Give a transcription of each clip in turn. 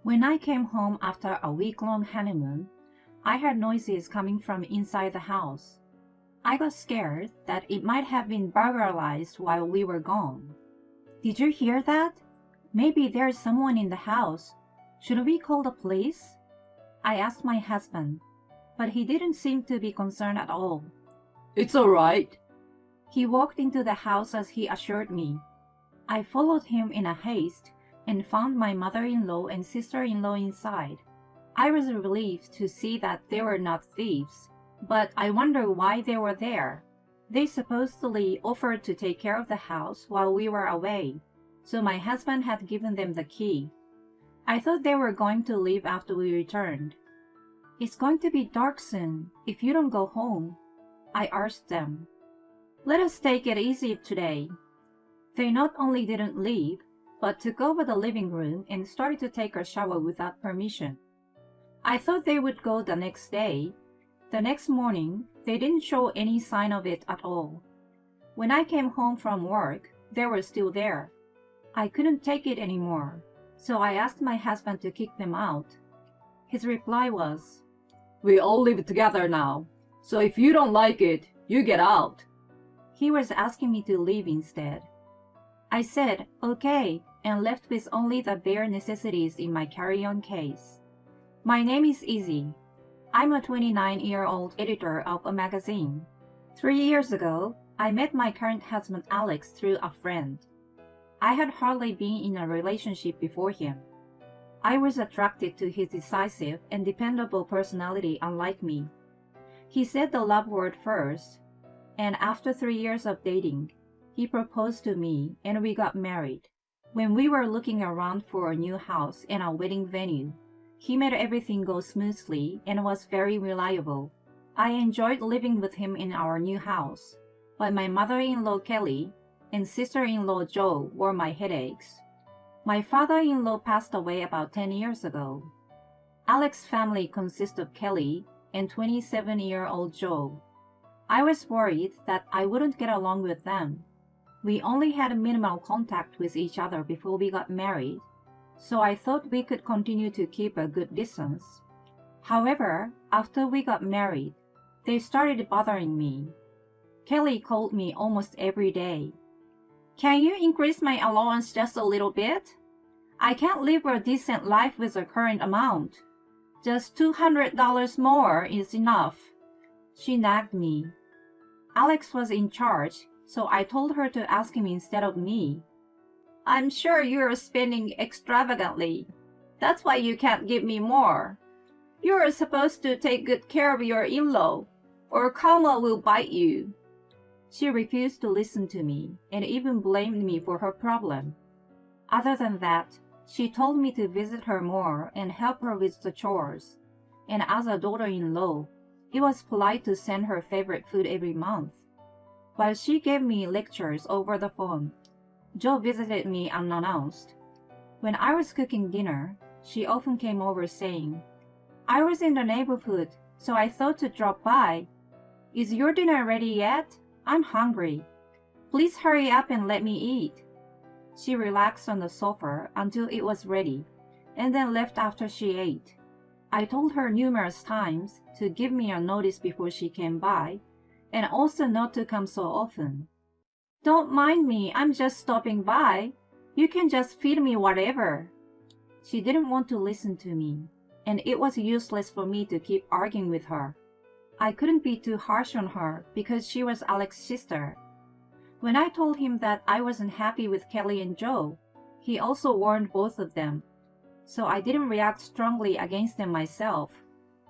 When I came home after a week-long honeymoon, I heard noises coming from inside the house. I got scared that it might have been burglarized while we were gone. Did you hear that? Maybe there's someone in the house. Should we call the police? I asked my husband, but he didn't seem to be concerned at all. It's all right. He walked into the house as he assured me. I followed him in a haste and found my mother-in-law and sister-in-law inside. I was relieved to see that they were not thieves, but I wonder why they were there. They supposedly offered to take care of the house while we were away, so my husband had given them the key. I thought they were going to leave after we returned. It's going to be dark soon if you don't go home, I urged them. Let us take it easy today. They not only didn't leave, but took over the living room and started to take a shower without permission. I thought they would go the next day. The next morning, they didn't show any sign of it at all. When I came home from work, they were still there. I couldn't take it anymore, so I asked my husband to kick them out. His reply was, We all live together now, so if you don't like it, you get out. He was asking me to leave instead. I said, okay, and left with only the bare necessities in my carry-on case. My name is Izzy. I'm a 29-year-old editor of a magazine. 3 years ago, I met my current husband Alex through a friend. I had hardly been in a relationship before him. I was attracted to his decisive and dependable personality unlike me. He said the love word first, and after 3 years of dating, he proposed to me and we got married. When we were looking around for a new house and a wedding venue, he made everything go smoothly and was very reliable. I enjoyed living with him in our new house, but my mother-in-law Kelly and sister-in-law Joe were my headaches. My father-in-law passed away about 10 years ago. Alex's family consists of Kelly and 27-year-old Joe. I was worried that I wouldn't get along with them. We only had minimal contact with each other before we got married, so I thought we could continue to keep a good distance. However, after we got married, they started bothering me. Kelly called me almost every day. Can you increase my allowance just a little bit? I can't live a decent life with the current amount. Just $200 more is enough. She nagged me. Alex was in charge, so I told her to ask him instead of me. I'm sure you're spending extravagantly. That's why you can't give me more. You're supposed to take good care of your in-law, or karma will bite you. She refused to listen to me and even blamed me for her problem. Other than that, she told me to visit her more and help her with the chores. And as a daughter-in-law, it was polite to send her favorite food every month. While she gave me lectures over the phone, Joe visited me unannounced. When I was cooking dinner, she often came over saying, I was in the neighborhood, so I thought to drop by. Is your dinner ready yet? I'm hungry. Please hurry up and let me eat. She relaxed on the sofa until it was ready, and then left after she ate. I told her numerous times to give me a notice before she came by, and also not to come so often. Don't mind me, I'm just stopping by. You can just feed me whatever. She didn't want to listen to me, and it was useless for me to keep arguing with her. I couldn't be too harsh on her because she was Alex's sister. When I told him that I wasn't happy with Kelly and Joe, he also warned both of them, so I didn't react strongly against them myself.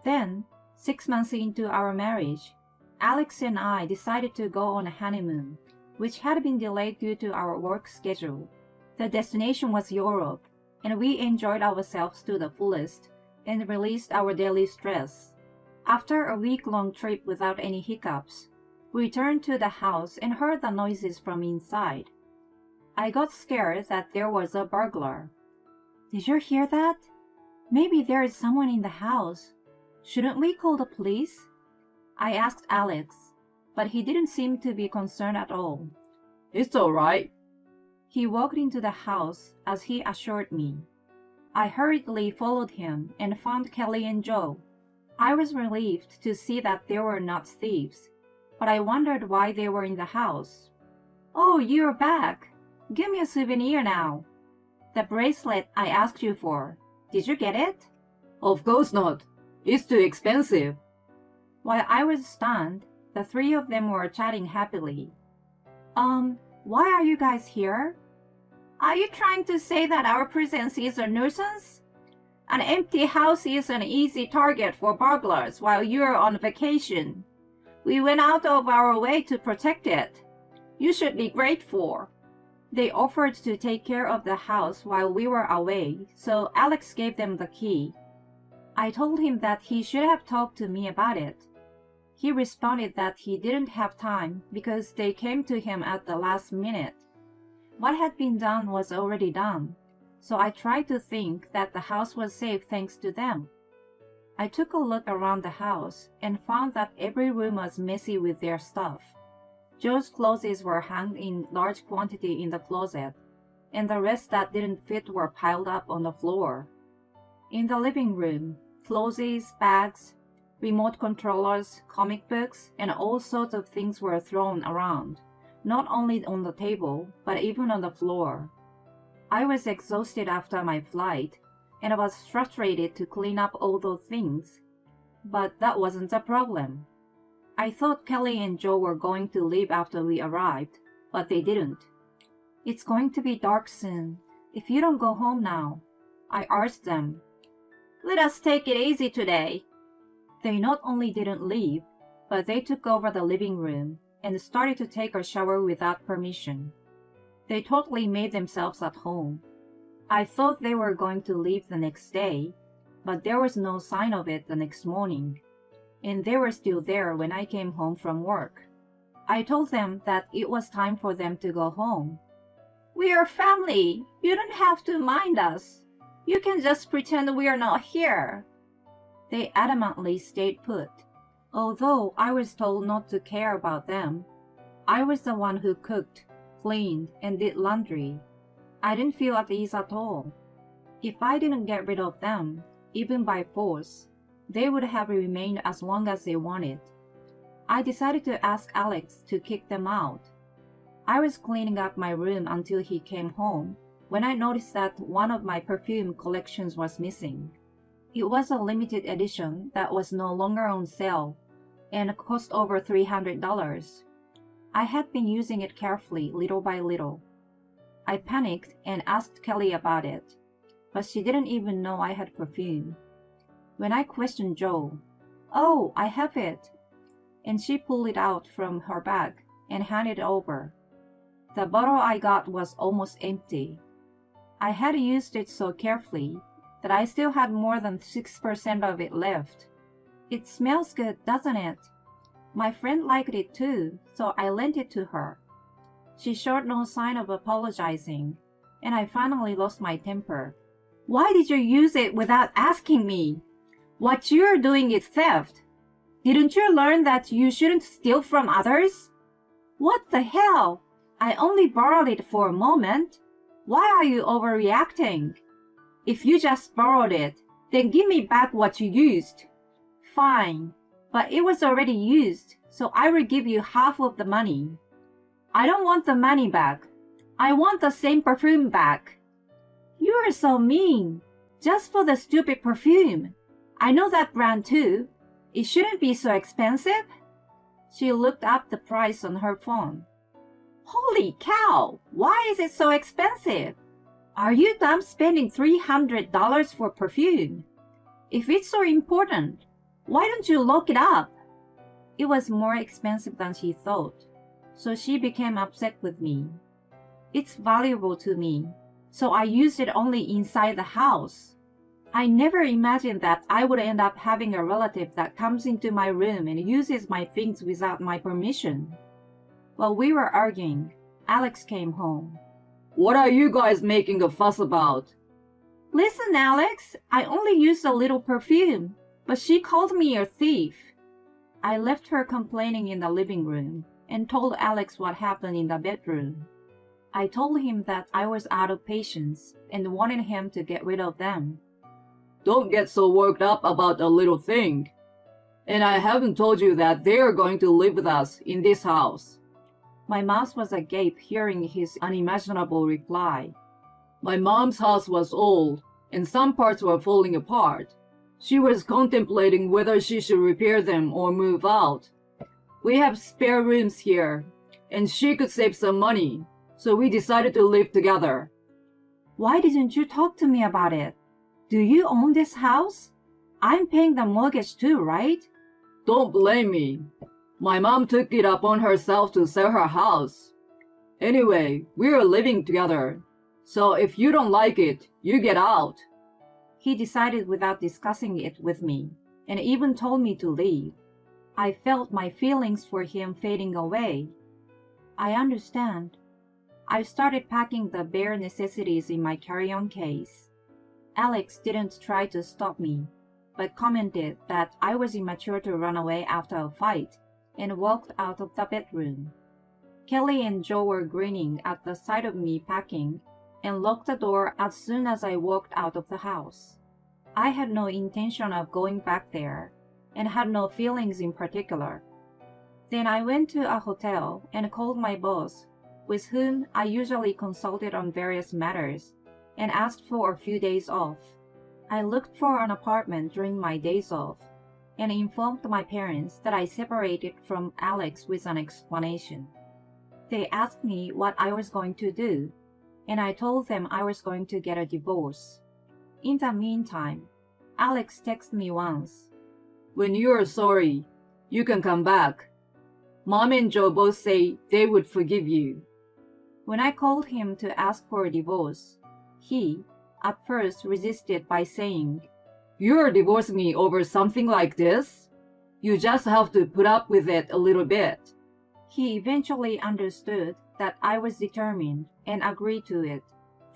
Then, 6 months into our marriage, Alex and I decided to go on a honeymoon, which had been delayed due to our work schedule. The destination was Europe, and we enjoyed ourselves to the fullest and released our daily stress. After a week-long trip without any hiccups, we returned to the house and heard the noises from inside. I got scared that there was a burglar. Did you hear that? Maybe there is someone in the house. Shouldn't we call the police? I asked Alex, but he didn't seem to be concerned at all. It's all right. He walked into the house as he assured me. I hurriedly followed him and found Kelly and Joe. I was relieved to see that they were not thieves, but I wondered why they were in the house. "Oh, you're back. Give me a souvenir now. The bracelet I asked you for. Did you get it?" Of course not. It's too expensive. While I was stunned, the three of them were chatting happily. Why are you guys here? Are you trying to say that our presence is a nuisance? An empty house is an easy target for burglars while you're on vacation. We went out of our way to protect it. You should be grateful. They offered to take care of the house while we were away, so Alex gave them the key. I told him that he should have talked to me about it. He responded that he didn't have time because they came to him at the last minute. What had been done was already done, so I tried to think that the house was safe thanks to them. I took a look around the house and found that every room was messy with their stuff. Joe's clothes were hung in large quantity in the closet, and the rest that didn't fit were piled up on the floor. In the living room, clothes, bags, remote controllers, comic books, and all sorts of things were thrown around, not only on the table, but even on the floor. I was exhausted after my flight, and I was frustrated to clean up all those things. But that wasn't a problem. I thought Kelly and Joe were going to leave after we arrived, but they didn't. "It's going to be dark soon, if you don't go home now," I urged them. "Let us take it easy today." They not only didn't leave, but they took over the living room and started to take a shower without permission. They totally made themselves at home. I thought they were going to leave the next day, but there was no sign of it the next morning, and they were still there when I came home from work. I told them that it was time for them to go home. "We are family. You don't have to mind us. You can just pretend we are not here." They adamantly stayed put. Although I was told not to care about them, I was the one who cooked, cleaned, and did laundry. I didn't feel at ease at all. If I didn't get rid of them, even by force, they would have remained as long as they wanted. I decided to ask Alex to kick them out. I was cleaning up my room until he came home when I noticed that one of my perfume collections was missing. It was a limited edition that was no longer on sale and cost over $300. I had been using it carefully little by little. I panicked and asked Kelly about it, but she didn't even know I had perfume. When I questioned Joe, "Oh, I have it," and she pulled it out from her bag and handed it over. The bottle I got was almost empty. I had used it so carefully that I still had more than 6% of it left. "It smells good, doesn't it?" My friend liked it too, so I lent it to her. She showed no sign of apologizing, and I finally lost my temper. "Why did you use it without asking me? What you're doing is theft. Didn't you learn that you shouldn't steal from others?" "What the hell? I only borrowed it for a moment. Why are you overreacting? If you just borrowed it, then give me back what you used." "Fine, but it was already used, so I will give you half of the money." "I don't want the money back. I want the same perfume back." "You are so mean. Just for the stupid perfume. I know that brand too. It shouldn't be so expensive." She looked up the price on her phone. "Holy cow! Why is it so expensive? Are you done spending $300 for perfume? If it's so important, why don't you look it up?" It was more expensive than she thought, so she became upset with me. It's valuable to me, so I used it only inside the house. I never imagined that I would end up having a relative that comes into my room and uses my things without my permission. While we were arguing, Alex came home. What are you guys making a fuss about? "Listen, Alex, I only used a little perfume, but she called me a thief." I left her complaining in the living room and told Alex what happened in the bedroom. I told him that I was out of patience and wanted him to get rid of them. Don't get so worked up about a little thing. And I haven't told you that they are going to live with us in this house. My mouth was agape hearing his unimaginable reply. My mom's house was old, and some parts were falling apart. She was contemplating whether she should repair them or move out. We have spare rooms here, and she could save some money, so we decided to live together. Why didn't you talk to me about it? Do you own this house? I'm paying the mortgage too, right? Don't blame me. My mom took it upon herself to sell her house. Anyway, we're living together, so if you don't like it, you get out. He decided without discussing it with me, and even told me to leave. I felt my feelings for him fading away. I understand. I started packing the bare necessities in my carry-on case. Alex didn't try to stop me, but commented that I was immature to run away after a fight, and walked out of the bedroom. Kelly and Joe were grinning at the sight of me packing, and locked the door as soon as I walked out of the house. I had no intention of going back there, and had no feelings in particular. Then I went to a hotel and called my boss, with whom I usually consulted on various matters, and asked for a few days off. I looked for an apartment during my days off, and informed my parents that I separated from Alex with an explanation. They asked me what I was going to do, and I told them I was going to get a divorce. In the meantime, Alex texted me once. When you are sorry, you can come back. Mom and Joe both say they would forgive you. When I called him to ask for a divorce, he, at first, resisted by saying, You're divorcing me over something like this? You just have to put up with it a little bit. He eventually understood that I was determined and agreed to it.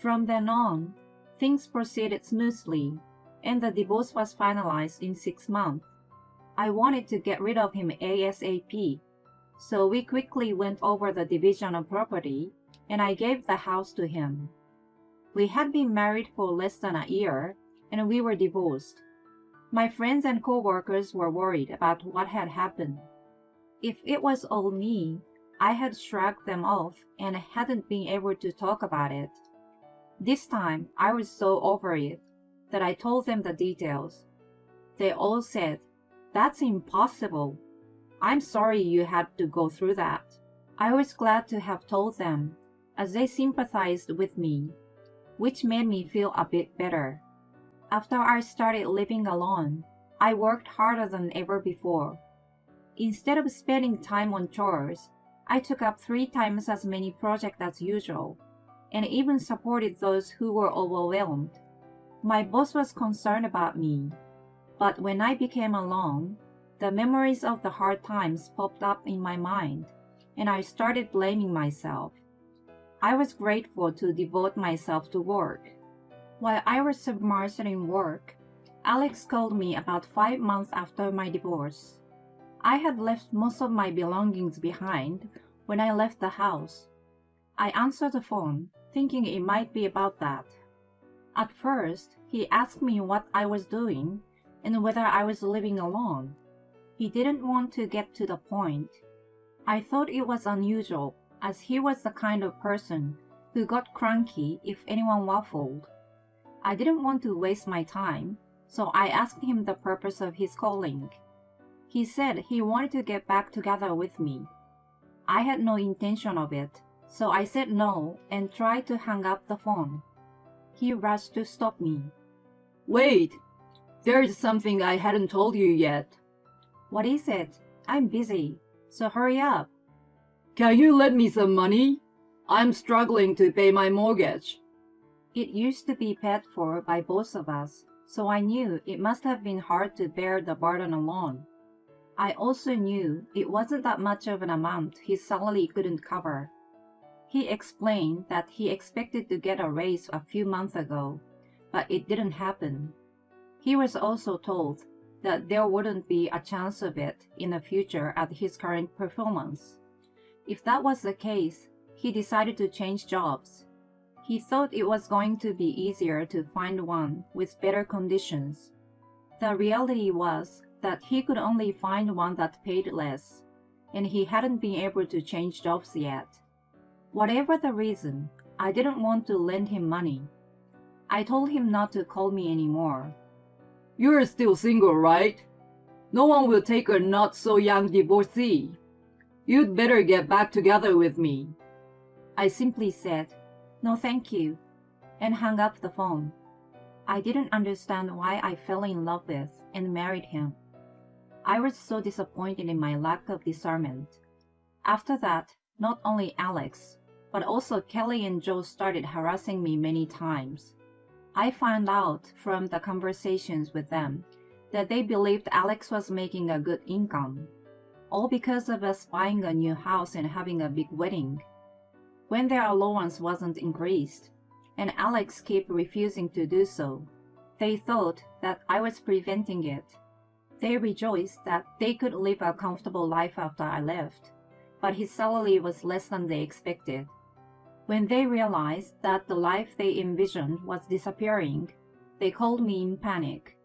From then on, things proceeded smoothly, and the divorce was finalized in 6 months. I wanted to get rid of him ASAP, so we quickly went over the division of property, and I gave the house to him. We had been married for less than a year, and we were divorced. My friends and co-workers were worried about what had happened. If it was all me, I had shrugged them off and hadn't been able to talk about it. This time, I was so over it that I told them the details. They all said, That's impossible. I'm sorry you had to go through that. I was glad to have told them, as they sympathized with me, which made me feel a bit better. After I started living alone, I worked harder than ever before. Instead of spending time on chores, I took up 3 times as many projects as usual, and even supported those who were overwhelmed. My boss was concerned about me, but when I became alone, the memories of the hard times popped up in my mind, and I started blaming myself. I was grateful to devote myself to work. While I was submerged in work, Alex called me about 5 months after my divorce. I had left most of my belongings behind when I left the house. I answered the phone, thinking it might be about that. At first, he asked me what I was doing and whether I was living alone. He didn't want to get to the point. I thought it was unusual, as he was the kind of person who got cranky if anyone waffled. I didn't want to waste my time, so I asked him the purpose of his calling. He said he wanted to get back together with me. I had no intention of it, so I said no and tried to hang up the phone. He rushed to stop me. Wait, there's something I hadn't told you yet. What is it? I'm busy, so hurry up. Can you lend me some money? I'm struggling to pay my mortgage. It used to be paid for by both of us, so I knew it must have been hard to bear the burden alone. I also knew it wasn't that much of an amount his salary couldn't cover. He explained that he expected to get a raise a few months ago, but it didn't happen. He was also told that there wouldn't be a chance of it in the future at his current performance. If that was the case, he decided to change jobs. He thought it was going to be easier to find one with better conditions. The reality was that he could only find one that paid less, and he hadn't been able to change jobs yet. Whatever the reason, I didn't want to lend him money. I told him not to call me anymore. You're still single, right? No one will take a not-so-young divorcee. You'd better get back together with me. I simply said, "No thank you," and hung up the phone. I didn't understand why I fell in love with and married him. I was so disappointed in my lack of discernment. After that, not only Alex, but also Kelly and Joe started harassing me many times. I found out from the conversations with them that they believed Alex was making a good income, all because of us buying a new house and having a big wedding. When their allowance wasn't increased, and Alex kept refusing to do so, they thought that I was preventing it. They rejoiced that they could live a comfortable life after I left, but his salary was less than they expected. When they realized that the life they envisioned was disappearing, they called me in panic.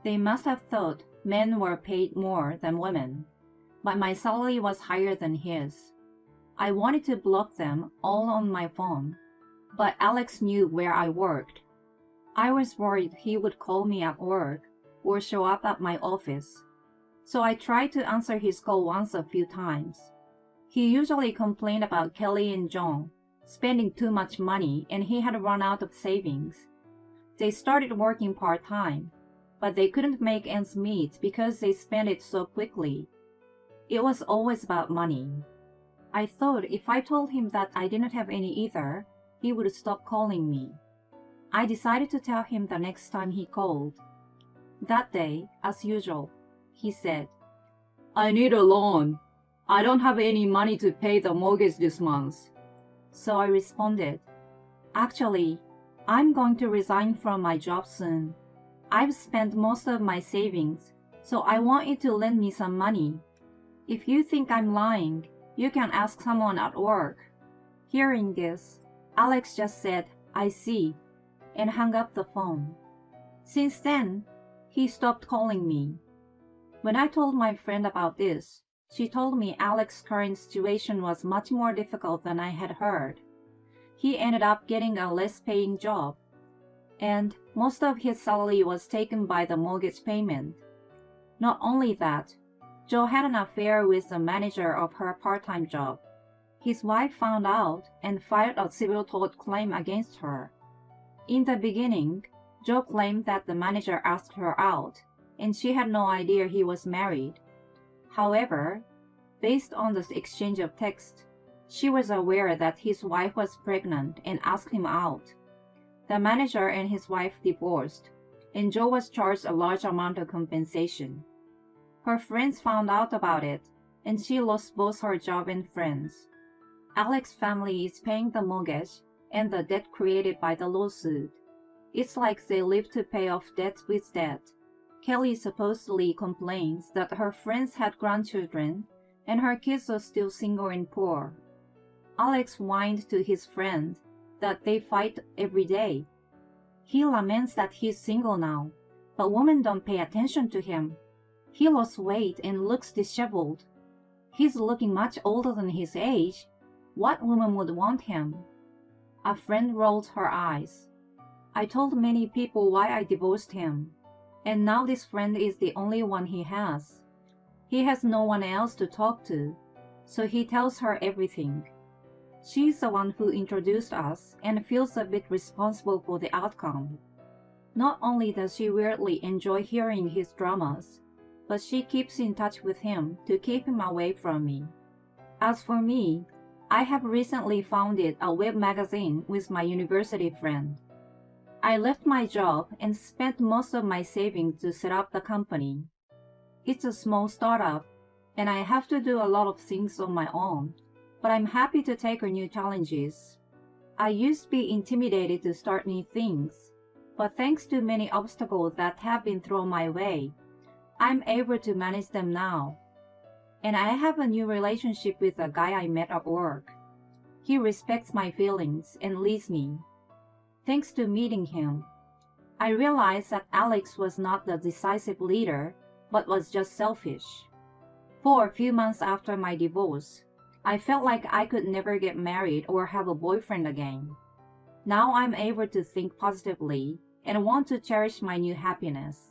They must have thought men were paid more than women, but my salary was higher than his. I wanted to block them all on my phone, but Alex knew where I worked. I was worried he would call me at work or show up at my office, so I tried to answer his call once a few times. He usually complained about Kelly and John spending too much money and he had run out of savings. They started working part-time, but they couldn't make ends meet because they spent it so quickly. It was always about money. I thought if I told him that I didn't have any either, he would stop calling me. I decided to tell him the next time he called. That day, as usual, he said, I need a loan. I don't have any money to pay the mortgage this month. So I responded, Actually, I'm going to resign from my job soon. I've spent most of my savings, so I want you to lend me some money. If you think I'm lying, you can ask someone at work. Hearing this, Alex just said, I see, and hung up the phone. Since then, he stopped calling me. When I told my friend about this, she told me Alex's current situation was much more difficult than I had heard. He ended up getting a less paying job, and most of his salary was taken by the mortgage payment. Not only that, Joe had an affair with the manager of her part-time job. His wife found out and filed a civil tort claim against her. In the beginning, Joe claimed that the manager asked her out, and she had no idea he was married. However, based on this exchange of text, she was aware that his wife was pregnant and asked him out. The manager and his wife divorced, and Joe was charged a large amount of compensation. Her friends found out about it, and she lost both her job and friends. Alex's family is paying the mortgage and the debt created by the lawsuit. It's like they live to pay off debt with debt. Kelly supposedly complains that her friends had grandchildren and her kids are still single and poor. Alex whined to his friend that they fight every day. He laments that he's single now, but women don't pay attention to him. He lost weight and looks disheveled. He's looking much older than his age. What woman would want him? A friend rolled her eyes. I told many people why I divorced him, and now this friend is the only one he has. He has no one else to talk to, so he tells her everything. She's the one who introduced us and feels a bit responsible for the outcome. Not only does she weirdly enjoy hearing his dramas, but she keeps in touch with him to keep him away from me. As for me, I have recently founded a web magazine with my university friend. I left my job and spent most of my savings to set up the company. It's a small startup, and I have to do a lot of things on my own, but I'm happy to take on new challenges. I used to be intimidated to start new things, but thanks to many obstacles that have been thrown my way, I'm able to manage them now. And I have a new relationship with a guy I met at work. He respects my feelings and leads me. Thanks to meeting him, I realized that Alex was not the decisive leader, but was just selfish. For a few months after my divorce, I felt like I could never get married or have a boyfriend again. Now I'm able to think positively and want to cherish my new happiness.